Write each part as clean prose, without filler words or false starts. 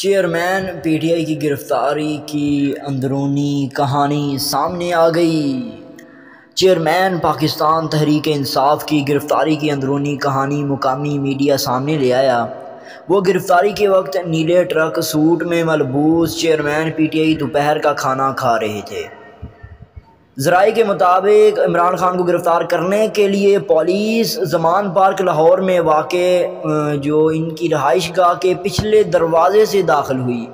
Chairman P T I کی گرفتاری کی اندرونی کہانی سامنے آ گئی۔ چیئرمین پاکستان تحریک انصاف کی گرفتاری کی اندرونی کہانی مقامی میڈیا سامنے لے آیا۔ وہ گرفتاری کے وقت نیلے ٹرک سوٹ میں ملبوس چیئرمین پی ٹی آئی دوپہر کا کھانا کھا رہے تھے۔ ذرائع کے مطابق عمران خان کو گرفتار کرنے کے لیے پولیس زمان پارک لاہور میں واقع ان کی رہائش گاہ کے پچھلے دروازے سے داخل ہوئی۔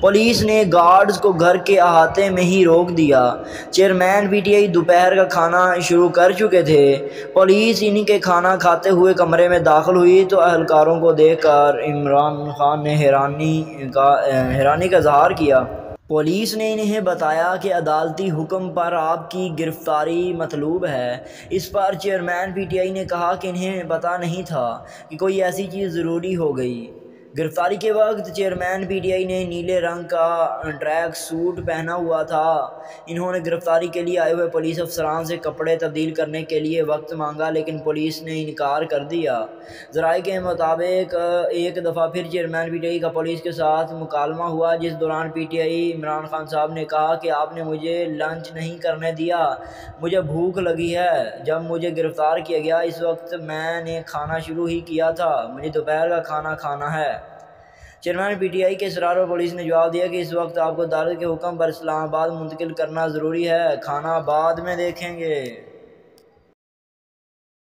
پولیس نے گارڈز کو گھر کے احاطے میں ہی روک دیا۔ چیئرمین پی ٹی آئی دوپہر کا کھانا شروع کر چکے تھے۔ پولیس انہی کے کھانا کھاتے ہوئے کمرے میں داخل ہوئی تو اہلکاروں کو دیکھ کر عمران خان نے حیرانی کا اظہار کیا۔ پولیس نے انہیں بتایا کہ عدالتی حکم پر آپ کی گرفتاری مطلوب ہے۔ اس پر چیئرمین پی ٹی آئی نے کہا کہ انہیں پتہ نہیں تھا کہ کوئی ایسی چیز ضروری ہو گئی۔ گرفتاری کے وقت چیئرمین پی ٹی آئی نے نیلے رنگ کا ٹریک سوٹ پہنا ہوا تھا۔ انہوں نے گرفتاری کے لیے آئے ہوئے پولیس افسران سے کپڑے تبدیل کرنے کے لیے وقت مانگا لیکن پولیس نے انکار کر دیا۔ ذرائع کے مطابق ایک دفعہ پھر چیئرمین پی ٹی آئی کا پولیس کے ساتھ مکالمہ ہوا، جس دوران P T I Imran Khan صاحب نے کہا کہ آپ نے مجھے لنچ نہیں کرنے دیا، مجھے بھوک لگی ہے۔ جب مجھے گرفتار کیا گیا اس وقت میں نے کھانا شروع ہی کیا تھا، مجھے دوپہر کا کھانا کھانا ہے۔ چیئرمین پی ٹی آئی کے اصرار پر پولیس نے جواب دیا کہ اس وقت آپ کو عدالت کے حکم پر اسلام آباد منتقل کرنا ضروری ہے، کھانا بعد میں دیکھیں گے۔